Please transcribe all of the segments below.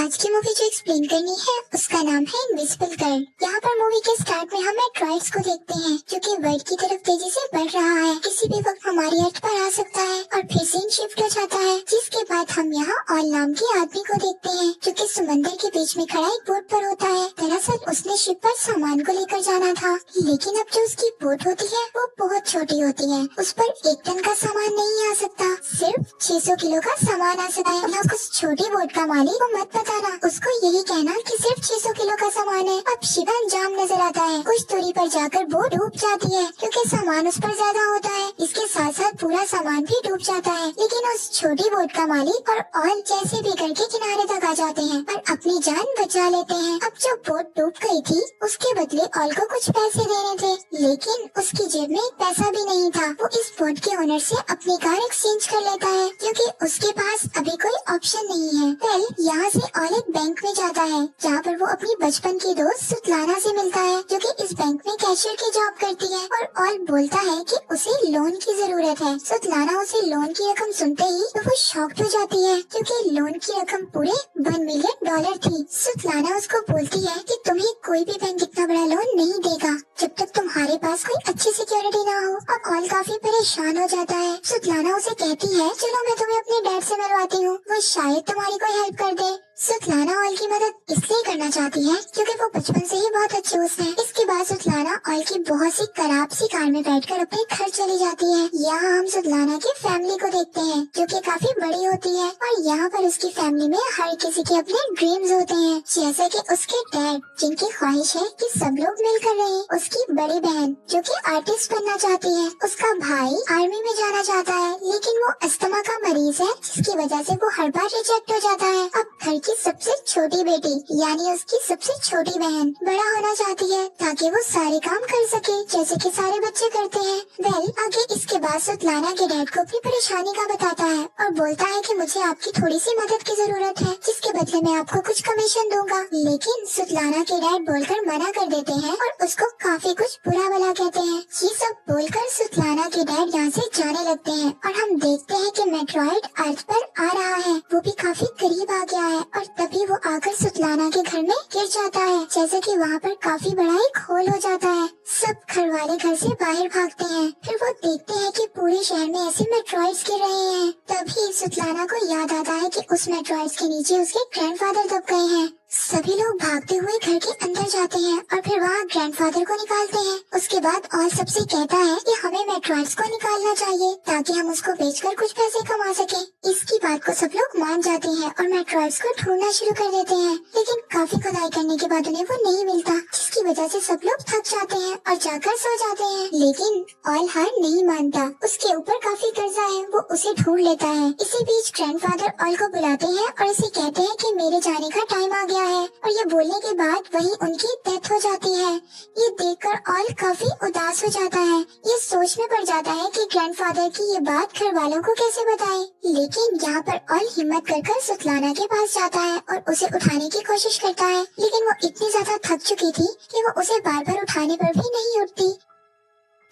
आज की मूवी जो एक्सप्लेन करनी है उसका नाम है इनविजिबल गर्ल। यहाँ पर मूवी के स्टार्ट में हम मेट्रॉइड्स को देखते हैं जो कि वर्ल्ड की तरफ तेजी से बढ़ रहा है। किसी भी वक्त हमारी अर्थ पर आ सकता है और फिर सीन शिफ्ट हो जाता है। जिसके बाद हम यहाँ ऑल नाम के आदमी को देखते हैं जो कि समंदर के बीच में खड़ा एक बोट पर होता है। दरअसल उसने शिप पर सामान को लेकर जाना था, लेकिन अब जो उसकी बोट होती है वो बहुत छोटी होती है। उस पर 1 टन का सामान नहीं आ सकता, सिर्फ 600 किलो का सामान आ सकता है। अब उस छोटी बोट का मालिक को मत बताना, उसको यही कहना कि सिर्फ 600 किलो का सामान है। अब शिव अंजाम नजर आता है। कुछ दूरी पर जाकर बोट डूब जाती है क्योंकि सामान उस पर ज्यादा होता है। इसके साथ साथ पूरा सामान भी डूब जाता है, लेकिन उस छोटी बोट का मालिक और ऑल जैसे भी करके किनारे तक आ जाते हैं और अपनी जान बचा लेते हैं। अब जो बोट डूब गई थी उसके बदले ऑल को कुछ पैसे देने थे, लेकिन उसकी जेब में एक पैसा भी नहीं था। वो इस बोट के ओनर से अपनी कार एक्सचेंज कर लेता है क्योंकि उसके पास अभी कोई ऑप्शन नहीं है। वेल, यहाँ से ऑल एक बैंक में जाता है जहाँ पर वो अपनी बचपन की दोस्त सुतलाना से मिलता है जो कि इस बैंक में कैशियर की जॉब करती है। और ऑल बोलता है कि उसे लोन की जरूरत है। सुतलाना उसे लोन की रकम सुनते ही तो वो शॉक्ड हो जाती है क्योंकि लोन की रकम पूरे $1 मिलियन थी। सुतलाना उसको बोलती है कि तुम्हें कोई भी बैंक इतना बड़ा लोन नहीं देगा जब तक तुम्हारे पास कोई अच्छी सिक्योरिटी ना हो। अब ऑल काफी परेशान हो जाता है। सुतलाना उसे कहती है चलो मैं तुम्हें अपने डैड से मिलवाती हूँ, वो शायद तुम्हारी कोई हेल्प कर दे। सुतलाना ऑल की मदद इसलिए करना चाहती है क्योंकि वो बचपन से ही बहुत अच्छी दोस्त है। इसके बाद सुतलाना ऑल की बहुत सी खराब सी कार में बैठकर अपने घर चली जाती है। यहाँ हम सुतलाना की फैमिली को देखते हैं जो कि काफी बड़ी होती है और यहाँ पर उसकी फैमिली में हर किसी के अपने ड्रीम्स होते हैं, जैसे कि उसके डैड जिनकी ख्वाहिश है कि सब लोग मिलकर रहें, उसकी बड़ी बहन जो कि आर्टिस्ट बनना चाहती है, उसका भाई आर्मी में जाना चाहता है लेकिन वो अस्थमा का मरीज है जिसकी वजह से वो हर बार रिजेक्ट हो जाता है। अब घर की सबसे छोटी बेटी यानी उसकी सबसे छोटी बहन बड़ा होना चाहती है ताकि वो सारे काम कर सके जैसे कि सारे बच्चे करते हैं। वेल, आगे इसके बाद सुतलाना के डैड को अपनी परेशानी का बताता है और बोलता है कि मुझे आपकी थोड़ी सी मदद की जरूरत है जिसके बदले मैं आपको कुछ कमीशन दूंगा। लेकिन सुतलाना के डैड बोलकर मना कर देते हैं और उसको काफी कुछ बुरा भला कहते हैं। ये सब बोलकर सुतलाना के डैड यहाँ से जाने लगते हैं और हम देखते हैं कि मेट्रॉइड अर्थ पर आ रहा है। वो भी काफी करीब आ गया है और तभी वो आकर सुतलाना के घर में गिर जाता है, जैसे कि वहाँ पर काफी बड़ा एक होल हो जाता है। सब घर वाले घर से बाहर भागते हैं। फिर वो देखते हैं कि पूरे शहर में ऐसे मेट्रॉइड्स गिर रहे हैं। तभी सुतलाना को याद आता है कि उस मेट्रॉइड्स के नीचे उसके ग्रैंडफादर दब गए हैं। सभी लोग भागते हुए घर के अंदर जाते हैं और फिर वहाँ ग्रैंडफादर को निकालते हैं। उसके बाद ऑल सबसे कहता है कि हमें मेट्रॉइड्स को निकालना चाहिए ताकि हम उसको बेचकर कुछ पैसे कमा सके। इसकी बात को सब लोग मान जाते हैं और मेट्रॉइड्स को ढूंढना शुरू कर देते हैं, लेकिन काफी खुदाई करने के बाद उन्हें वो नहीं मिलता, जिसकी वजह से सब लोग थक जाते हैं और जाकर सो जाते हैं। लेकिन ऑल हार नहीं मानता, उसके ऊपर काफी कर्जा है, वो उसे ढूंढ लेता है। इसी बीच ग्रैंडफादर ऑल को बुलाते हैं और उसे कहते हैं कि मेरे जाने का टाइम आ गया है और ये बोलने के बाद वहीं उनकी डेथ हो जाती है। ये देखकर ऑल काफी उदास हो जाता है। ये सोच में पड़ जाता है कि ग्रैंडफादर की ये बात घर वालों को कैसे बताए। लेकिन यहाँ पर ऑल हिम्मत कर सुतलाना के पास जाता है और उसे उठाने की कोशिश करता है, लेकिन वो इतनी ज्यादा थक चुकी थी कि वो उसे बार बार उठाने पर भी नहीं उठती।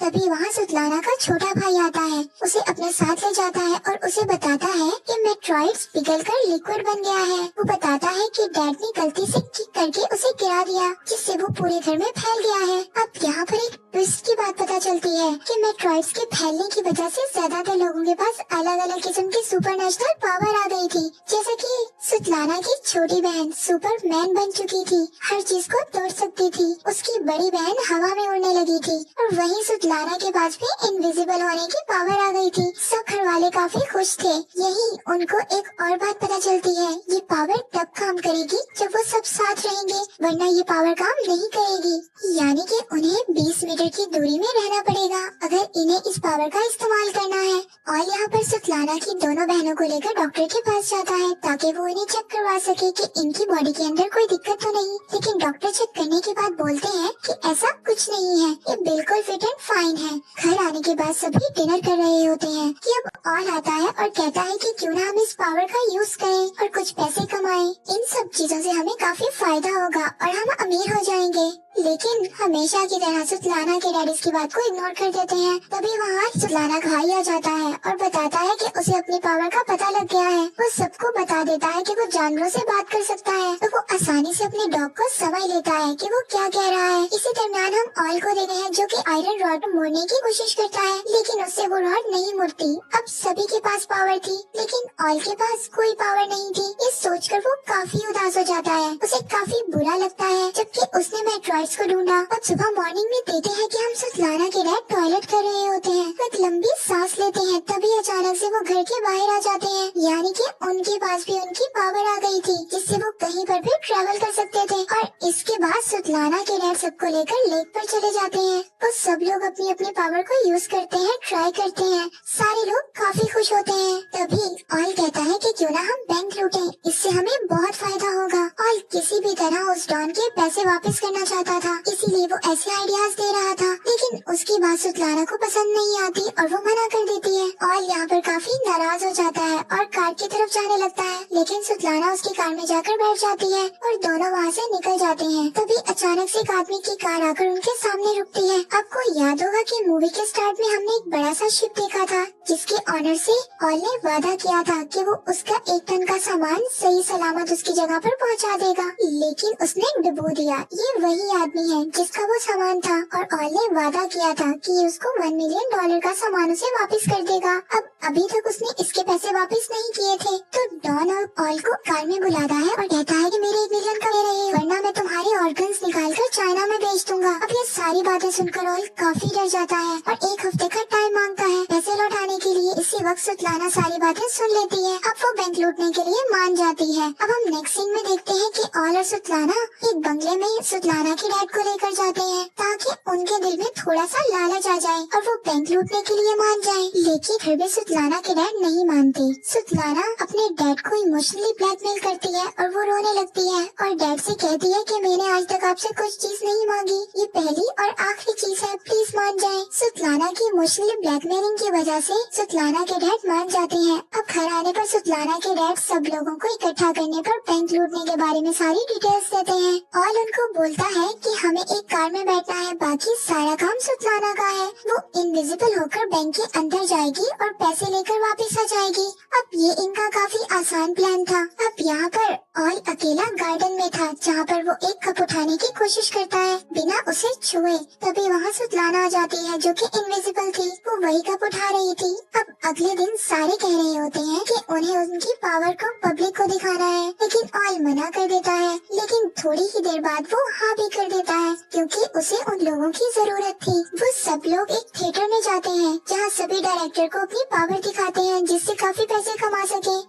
तभी वहाँ सुतलाना का छोटा भाई आता है, उसे अपने साथ ले जाता है और उसे बताता है कि मेट्रॉइड्स पिघलकर लिक्विड बन गया है। वो बताता है कि डैड ने गलती से किक करके उसे गिरा दिया जिससे वो पूरे घर में फैल गया है। अब यहाँ पर एक ट्विस्ट की बात पता चलती है कि मेट्रॉइड्स के फैलने की वजह से ज्यादातर लोगों के पास अलग अलग किस्म की सुपरनेचुरल पावर आ गई थी, जैसे कि सुतलाना की छोटी बहन सुपरमैन बन चुकी थी, हर चीज को तोड़ सकती थी। उसकी बड़ी बहन हवा में उड़ने लगी थी और वहीं सुतलाना के पास भी इनविजिबल होने की पावर आ गई थी। सब घर वाले काफी खुश थे। यही उनको एक और बात पता चलती है, ये पावर तब काम करेगी जब वो सब साथ रहेंगे, वरना ये पावर काम नहीं करेगी। यानी कि उन्हें 20 मीटर की दूरी में रहना पड़ेगा अगर इन्हें इस पावर का इस्तेमाल करना है। और यहाँ पर सुतलाना की दोनों बहनों को लेकर डॉक्टर के पास जाता है ताकि वो इन्हें चेक करवा सके कि इनकी बॉडी के अंदर कोई दिक्कत तो नहीं। लेकिन डॉक्टर चेक करने के बाद बोलते हैं कि ऐसा कुछ नहीं है, ये बिल्कुल फिट एंड फाइन है। घर आने के बाद सभी डिनर कर रहे होते हैं कि अब ऑल आता है और कहता है कि क्यों ना हम इस पावर का यूज करें और कुछ पैसे कमाएं। इन सब चीजों से हमें काफी फायदा होगा और हम अमीर हो जाएंगे। लेकिन हमेशा की तरह सुतलाना सुतलाना के डैडी इसकी बात को इग्नोर कर देते हैं। तभी वहाँ सुतलाना का भाई आ जाता है और बताता है कि उसे अपनी पावर का पता लग गया है। वो सबको बता देता है कि वो जानवरों से बात कर सकता है, तो वो आसानी से अपने डॉग को समझ लेता है कि वो क्या कह रहा है। इसी दरमियान हम ऑयल को देखते हैं जो कि आयरन रॉड को मोड़ने की कोशिश करता है, लेकिन उससे वो रॉड नहीं मुड़ती। अब सभी के पास पावर थी, लेकिन ऑयल के पास कोई पावर नहीं थी। ये सोचकर वो काफी उदास हो जाता है, उसे काफी बुरा लगता है। जबकि उसने मेट्रॉइड्स को ढूंढा और सुबह मॉर्निंग में देखते हैं कि हम सुतलाना के डैड टॉयलेट कर रहे होते हैं। वो एक लंबी सांस लेते हैं, तभी अचानक से वो घर के बाहर आ जाते हैं, यानी कि उनके पास भी उनकी पावर आ गई थी, जिससे वो कहीं पर भी ट्रैवल कर सकते थे। और इसके बाद सुतलाना के डैड सबको लेकर लेक पर चले जाते हैं। वो सब लोग अपनी अपनी पावर को यूज करते हैं, ट्राई करते हैं। सारे लोग काफी खुश होते हैं। तभी ऑयल कहता है कि क्यों ना हम बैंक लूटें, इससे हमें बहुत फायदा होगा। ऑयल किसी भी तरह उस डॉन के पैसे वापस करना चाहता था, इसीलिए वो ऐसे आइडियाज दे रहा था, लेकिन उसकी बात सुतलाना को पसंद नहीं आती और वो मना कर देती है। ऑयल यहाँ पर काफी नाराज हो जाता है और कार की तरफ जाने लगता है, लेकिन सुतलाना उसकी कार में जाकर बैठ जाती है और दोनों वहाँ से निकल जाते हैं। तभी अचानक से एक आदमी की कार आकर उनके सामने रुकती है। आपको याद होगा कि मूवी के स्टार्ट में हमने एक बड़ा सा शिप देखा था, जिसके ऑनर से ऑयल ने वादा किया था कि वो उसका 1 टन का सामान सही सलामत उसकी जगह पर पहुंचा देगा, लेकिन उसने डुबो दिया। ये वही आदमी है जिसका वो सामान था, और ऑयल ने वादा किया था कि उसको $1 मिलियन का सामान उसे वापस कर देगा। अब अभी तक उसने इसके पैसे वापस नहीं किए थे, तो डॉन ऑयल को कार में बुलाता है और कहता है कि मेरे 1 मिलियन का रहे, वरना मैं तुम्हारे ऑर्गन्स निकाल कर चाइना में बेच दूंगा। अब ये सारी बातें सुनकर ऑयल काफी डर जाता है और 1 हफ्ते का टाइम मांगता है पैसे लौटाने के लिए। इसी वक्त सुतलाना सारी बातें सुन लेती है। अब वो बैंक लूटने के लिए मान जाती है। अब हम नेक्स्ट सीन में देखते हैं कि ऑयल और सुतलाना एक बंगले में सुतलाना के डैड को लेकर जाते हैं, ताकि उनके दिल में थोड़ा सा लालच आ जाए और वो बैंक लूटने के लिए मान जाए। लेकिन फिर भी सुतलाना के डैड नहीं मानते। सुतलाना अपने डैड को इमोशनली ब्लैकमेल करती है और वो रोने लगती है और डैड से कहती है कि मैंने आज तक आपसे कुछ चीज नहीं मांगी, ये पहली और आखिरी चीज है, प्लीज मान जाए। सुतलाना की इमोशनली ब्लैकमेलिंग की वजह से सुतलाना के डैड मान जाते हैं। अब घर आने पर सुतलाना के डैड सब लोगों को इकट्ठा करने पर बैंक लूटने के बारे में सारी डिटेल्स देते हैं। ऑयल उनको बोलता है कि हमें एक कार में बैठना है, बाकी सारा काम सुतलाना का है। वो इनविजिबल होकर बैंक के अंदर जाएगी और पैसे लेकर वापस आ जाएगी। अब ये इनका काफी आसान प्लान था। अब यहाँ पर ऑयल अकेला गार्डन में था, जहाँ पर वो एक कप उठाने की कोशिश करता है बिना उसे छुए। तभी वहाँ सुतलाना आ जाती है जो कि इनविजिबल थी। वो वही कप उठा रही थी। अब अगले दिन सारे कह रहे होते हैं कि उन्हें उनकी पावर को पब्लिक को दिखाना है, लेकिन ऑयल मना कर देता है। लेकिन थोड़ी ही देर बाद वो हाँ भी कर देता है, क्योंकि उसे उन लोगों की जरूरत थी। वो सब लोग एक थिएटर में जाते हैं, जहाँ सभी डायरेक्टर को अपनी पावर दिखाते हैं, जिससे काफी पैसे कमा सके।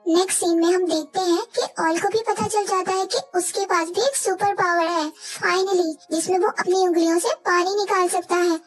नेक्स्ट सीन में हम देखते हैं कि ऑयल को भी पता चल जाता है कि उसके पास भी एक सुपर पावर है फाइनली, जिसमें वो अपनी उंगलियों से पानी निकाल सकता है।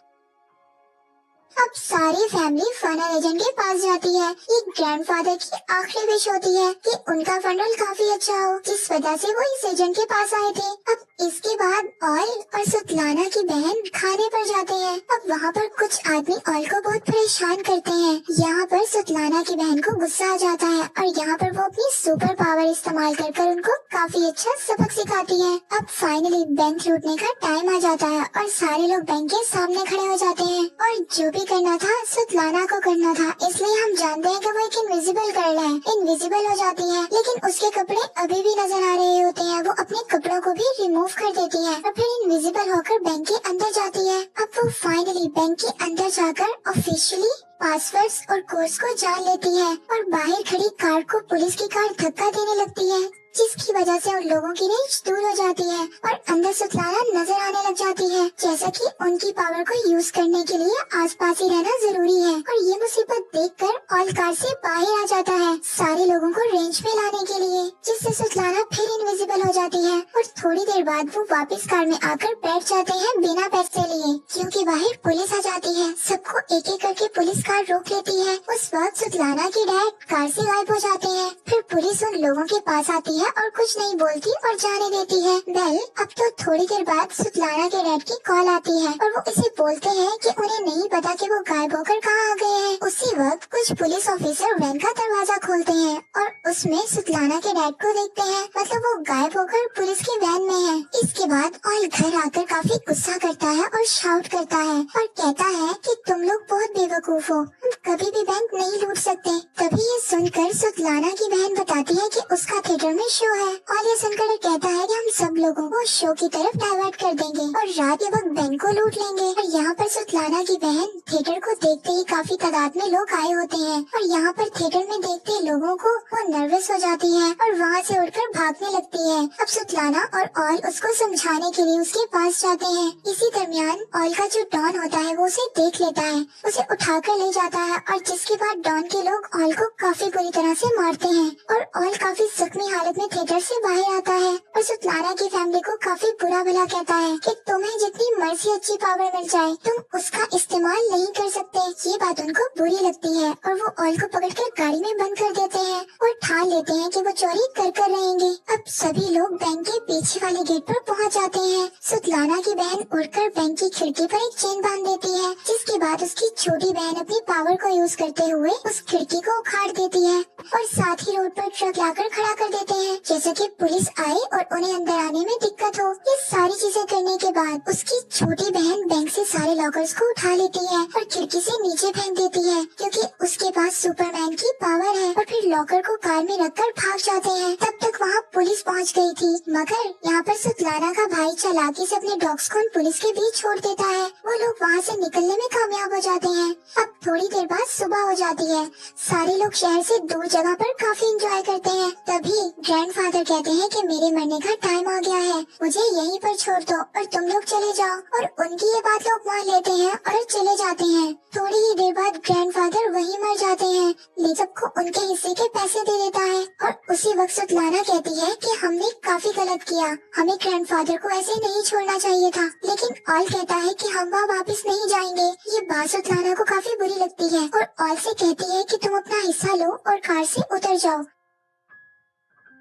अब सारी फैमिली फनल एजेंट के पास जाती है। एक ग्रैंडफादर की आखिरी विश होती है कि उनका फनल काफी अच्छा हो, जिस वजह से वो इस एजेंट के पास आए थे। अब इसके बाद ऑयल और सुतलाना की बहन खाने पर जाते हैं। अब वहाँ पर कुछ आदमी ऑयल को बहुत परेशान करते हैं। यहाँ पर सुतलाना की बहन को गुस्सा आ जाता है और यहाँ पर वो अपनी सुपर पावर इस्तेमाल कर उनको काफी अच्छा सबक सिखाती है। अब फाइनली बैंक लूटने का टाइम आ जाता है और सारे लोग बैंक के सामने खड़े हो जाते हैं और जो भी करना था सुतलाना को करना था, इसलिए हम जानते हैं कि वो एक इनविजिबल गर्ल है। इनविजिबल हो जाती है, लेकिन उसके कपड़े अभी भी नजर आ रहे होते हैं। वो अपने कपड़ों को भी रिमूव कर देती है और फिर इनविजिबल होकर बैंक के अंदर जाती है। अब वो फाइनली बैंक के अंदर जाकर ऑफिशियली पासवर्ड्स और कोड्स को जान लेती है और बाहर खड़ी कार को पुलिस की कार धक्का देने लगती है, जिसकी वजह से उन लोगों की रेंज दूर हो जाती है और अंदर सुतलाना नजर आने लग जाती है, जैसा कि उनकी पावर को यूज करने के लिए आसपास ही रहना जरूरी है। और ये मुसीबत देखकर ऑयल कार से बाहर आ जाता है सारे लोगों को रेंज में लाने के लिए, जिससे सुतलाना फिर इनविजिबल हो जाती है और थोड़ी देर बाद वो वापस कार में आकर बैठ जाते हैं बिना पैसे लिए, क्योंकि बाहर पुलिस आ जाती है। सबको एक एक करके पुलिस कार रोक लेती है। उस वक्त सुतलाना के डैड कार से गायब हो जाते हैं। फिर पुलिस उन लोगों के पास आती है है और कुछ नहीं बोलती और जाने देती है। वेल, अब तो थोड़ी देर बाद सुतलाना के डैड की कॉल आती है और वो इसे बोलते हैं कि उन्हें नहीं पता कि वो गायब होकर कहाँ आ गए हैं। उसी वक्त कुछ पुलिस ऑफिसर वैन का दरवाजा खोलते हैं और उसमें सुतलाना के डैड को देखते हैं, मतलब वो गायब होकर पुलिस की वैन में है। इसके बाद ऑल घर आकर काफी गुस्सा करता है और शाउट करता है और कहता है कि तुम लोग बहुत बेवकूफ हो, हम कभी भी बैंक नहीं लूट सकते। तभी ये सुनकर सुतलाना की बहन बताती है कि उसका थिएटर में शो है और ये सुनकर कहता है कि हम सब लोगों को शो की तरफ डाइवर्ट कर देंगे और रात के वक्त बैंक को लूट लेंगे। और यहाँ पर सुतलाना की बहन थिएटर को देखते ही काफी तादाद में लोग आए होते हैं और यहाँ पर थिएटर में देखते लोगों को वो नर्वस हो जाती है और वहाँ से उठकर भागने लगती है। अब सुतलाना और ऑल उसको समझाने के लिए उसके पास जाते हैं। इसी दरमियान ऑल का जो डॉन होता है वो उसे देख लेता है, उसे उठाकर ले जाता है और जिसके बाद डॉन के लोग ऑल को काफी बुरी तरह से मारते हैं और ऑल काफी जख्मी हालत में थिएटर से बाहर आता है और सुतलाना की फैमिली को काफी बुरा भला कहता है कि तुम्हें जितनी मर्जी अच्छी पावर मिल जाए तुम उसका इस्तेमाल नहीं कर सकते। ये बात उनको बुरी लगती है और वो ऑल को पकड़कर गाड़ी में बंद कर देते हैं और ठान लेते हैं कि वो चोरी कर रहेंगे। अब सभी लोग बैंक के पीछे वाले गेट पर पहुंच जाते हैं। सुतलाना की बहन उड़कर बैंक की खिड़की पर एक चेन बांध देती है, जिसके बाद उसकी छोटी बहन अपनी पावर को यूज करते हुए उस खिड़की को उखाड़ देती है और साथ ही रोड पर ट्रक लाकर खड़ा कर देते हैं, जैसे कि पुलिस आए और उन्हें अंदर आने में दिक्कत हो। ये सारी चीजें करने के बाद उसकी छोटी बहन बैंक से सारे लॉकर्स को उठा लेती है और खिड़की से नीचे फेंक देती है, क्योंकि उसके पास सुपरमैन की पावर है। और फिर लॉकर को कार में रखकर भाग जाते हैं। तब तक वहाँ पुलिस पहुँच गई थी, मगर यहाँ पर सुतलाना का भाई चालाकी से अपने डॉग्स को पुलिस के बीच छोड़ देता है। वो लोग वहाँ से निकलने में कामयाब हो जाते हैं। अब थोड़ी देर बाद सुबह हो जाती है। सारे लोग शहर से दूर जगह पर काफी एंजॉय करते हैं। तभी ग्रैंडफादर कहते हैं कि मेरे मरने का टाइम आ गया है, मुझे यहीं पर छोड़ दो और तुम लोग चले जाओ। और उनकी ये बात लोग मान लेते हैं और चले जाते हैं। थोड़ी ही देर बाद ग्रैंडफादर वहीं मर जाते हैं। लेजब को उनके हिस्से के पैसे दे देता है और उसी वक्त सुतलाना कहती है कि हमने काफी गलत किया, हमें ग्रैंडफादर को ऐसे नहीं छोड़ना चाहिए था। लेकिन ऑल कहता है कि हम वहाँ वापस नहीं जाएंगे। ये बात सुतलाना को काफी बुरी लगती है और ऑल से कहती है कि तुम अपना हिस्सा लो और कार से उतर जाओ।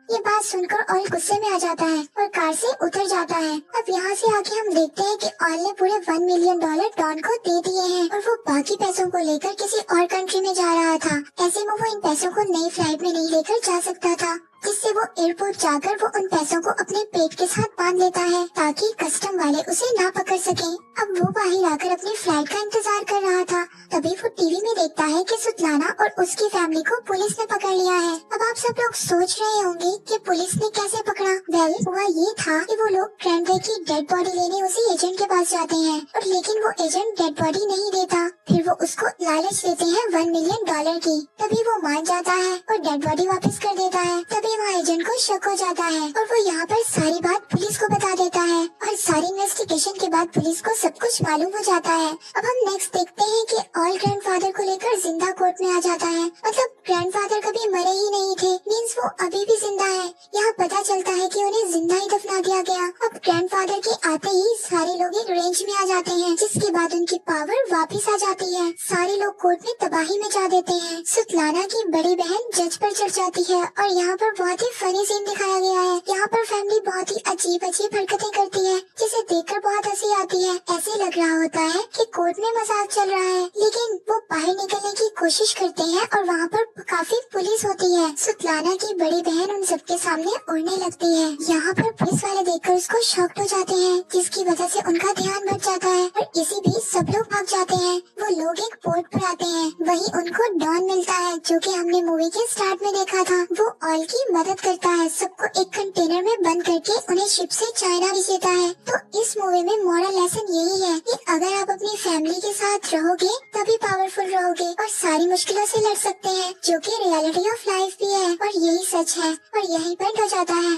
ये बात सुनकर ऑल गुस्से में आ जाता है और कार से उतर जाता है। अब यहाँ से आके हम देखते हैं कि ऑल ने पूरे $1 मिलियन डॉन को दे दिए हैं और वो बाकी पैसों को लेकर किसी और कंट्री में जा रहा था। ऐसे में वो इन पैसों को नई फ्लाइट में नहीं लेकर जा सकता था, जिससे वो एयरपोर्ट जाकर वो उन पैसों को अपने पेट के साथ बांध लेता है ताकि कस्टम वाले उसे ना पकड़ सकें। अब वो बाहर आकर अपनी फ्लाइट का इंतजार कर रहा था। तभी वो टीवी में देखता है कि सुतलाना और उसकी फैमिली को पुलिस ने पकड़ लिया है। अब आप सब लोग सोच रहे होंगे कि पुलिस ने कैसे पकड़ा। वेल, हुआ ये था कि वो लोग ग्रैंडवे की डेड बॉडी लेने उसी एजेंट के पास जाते हैं और लेकिन वो एजेंट डेड बॉडी नहीं देता। फिर वो उसको लालच देते हैं $1 मिलियन की। तभी वो मान जाता है और डेड बॉडी वापस कर देता है। तभी वहाँ एजेंट को शक हो जाता है और वो यहाँ पर सारी बात पुलिस को बता देता है और सारी इन्वेस्टिगेशन के बाद पुलिस को सब कुछ मालूम हो जाता है। अब हम नेक्स्ट देखते हैं कि ऑल ग्रैंडफादर को लेकर जिंदा कोर्ट में आ जाता है, मतलब ग्रैंडफादर कभी मरे ही नहीं थे, मीन्स वो अभी भी जिंदा है। यहाँ पता चलता है कि उन्हें जिंदा ही दफना दिया गया। अब ग्रैंडफादर के आते ही सारे लोग एक रेंज में आ जाते हैं, जिसके बाद उनकी पावर वापिस आ जाती है। सारे लोग कोर्ट में तबाही मचा देते हैं। सुतलाना की बड़ी बहन जज पर चढ़ जाती है और यहाँ पर बहुत ही फनी सीन दिखाया गया है। यहाँ पर फैमिली बहुत ही अजीब अजीब हरकतें करती है, जिसे देखकर बहुत हंसी आती है। ऐसे लग रहा होता है कि कोर्ट में मजाक चल रहा है, लेकिन वो बाहर निकलने की कोशिश करते हैं और वहाँ पर काफी पुलिस होती है। सुतलाना की बड़ी बहन उन सबके सामने उड़ने लगती है। यहाँ पर पुलिस वाले देखकर उसको शॉक्ड हो जाते हैं, जिसकी वजह से उनका ध्यान भट जाता है और इसी बीच सब लोग भाग जाते हैं। वो लोग एक बोट पर आते हैं, वहीं उनको डॉन मिलता है, जो कि हमने मूवी के स्टार्ट में देखा था। वो ऑल की मदद करता है, सबको एक कंटेनर में बंद करके उन्हें शिप से चाइना भेज देता है। तो इस मूवी में मोरल लेसन यही है कि अगर आप अपनी फैमिली के साथ रहोगे तभी पावरफुल रहोगे और सारी मुश्किलों से लड़ सकते हैं, जो कि रियलिटी ऑफ लाइफ भी है और यही सच है। और यही पर हो जाता है।